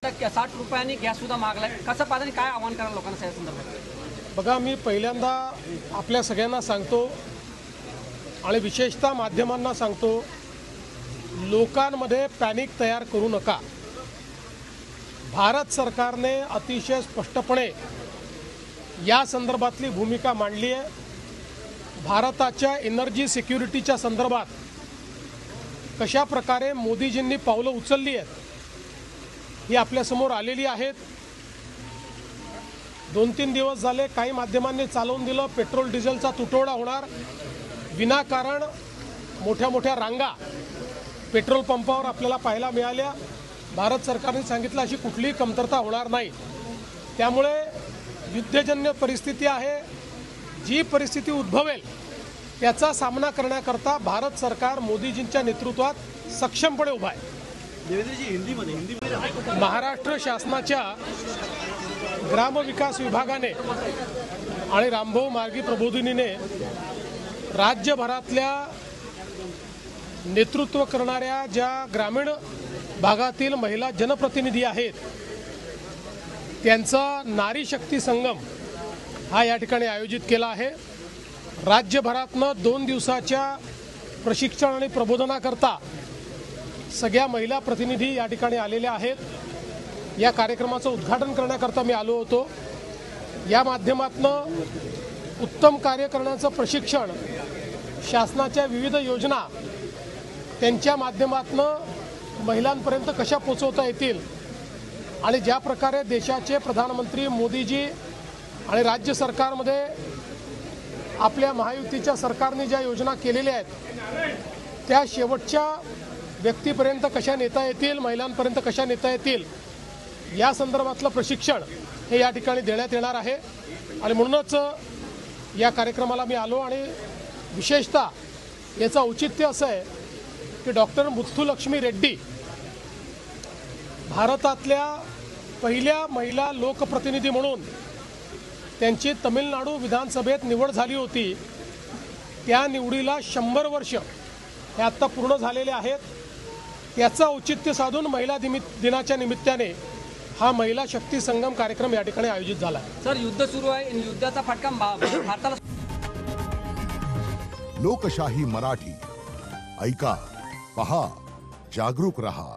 आता 60 रुपयांनी गॅस सुद्धा मागलाय, कसं पाहता काय आव्हान कराल लोकांना या संदर्भात? बघा, मी पहिल्यांदा आपल्या सगळ्यांना सांगतो आणि विशेषतः माध्यमांना सांगतो, लोकांमध्ये पॅनिक तयार करू नका। भारत सरकारने अतिशय स्पष्टपणे या संदर्भातली भूमिका मांडली आहे। भारताच्या एनर्जी सिक्युरिटीच्या संदर्भात कशा प्रकारे मोदीजींनी पावलं उचलली आहेत ही आपल्यासमोर आलेली आहेत। 2-3 दिवस झाले काही माध्यमांनी चालवून दिलं, पेट्रोल डिझेलचा तुटवडा होणार, विनाकारण मोठ्या मोठ्या रांगा पेट्रोल पंपावर आपल्याला पाहायला मिळाल्या। भारत सरकारने सांगितलं अशी कुठलीही कमतरता होणार नाही। त्यामुळे युद्धजन्य परिस्थिती आहे, जी परिस्थिती उद्भवेल त्याचा सामना करण्याकरता भारत सरकार मोदीजींच्या नेतृत्वात सक्षमपणे उभा आहे। महाराष्ट्र शासनाच्या ग्रामविकास विभागाने आणि रामभाऊ मार्गी प्रबोधिनीने राज्यभरातल्या नेतृत्व करणाऱ्या ज्या ग्रामीण भागातील महिला जनप्रतिनिधी आहेत त्यांचा नारी शक्ती संगम हा या ठिकाणी आयोजित केला आहे। राज्यभरातनं 2 दिवसाच्या प्रशिक्षण आणि प्रबोधनाकरता सगळ्या महिला प्रतिनिधी या ठिकाणी आलेल्या आहेत। या कार्यक्रमाचं उद्घाटन करण्याकरता मी आलो होतो। या माध्यमातनं उत्तम कार्य करण्याचं प्रशिक्षण, शासनाच्या विविध योजना त्यांच्या माध्यमातनं महिलांपर्यंत कशा पोहोचवता येतील आणि ज्या प्रकारे देशाचे प्रधानमंत्री मोदीजी आणि राज्य सरकारमध्ये आपल्या महायुतीच्या सरकारने ज्या योजना केलेल्या आहेत त्या शेवटच्या व्यक्तीपर्यंत कशा नेता येतील, महिलांपर्यंत कशा नेता येतील या संदर्भातलं प्रशिक्षण हे या ठिकाणी देण्यात येणार आहे। आणि म्हणूनच या कार्यक्रमाला मी आलो आणि विशेषतः याचं औचित्य असं आहे की डॉक्टर मुथुलक्ष्मी रेड्डी भारतातल्या पहिल्या महिला लोकप्रतिनिधी म्हणून त्यांची तमिळनाडू विधानसभेत निवड झाली होती। त्या निवडीला 100 वर्ष हे आत्ता पूर्ण झालेले आहेत। त्याचं औचित्य साधून महिला दिनाच्या निमित्ताने हा महिला शक्ती संगम कार्यक्रम या ठिकाणी आयोजित झाला आहे। सर, युद्ध सुरू आहे, युद्धाचा फटका भारताला। लोकशाही मराठी ऐका, पहा, जागरूक रहा।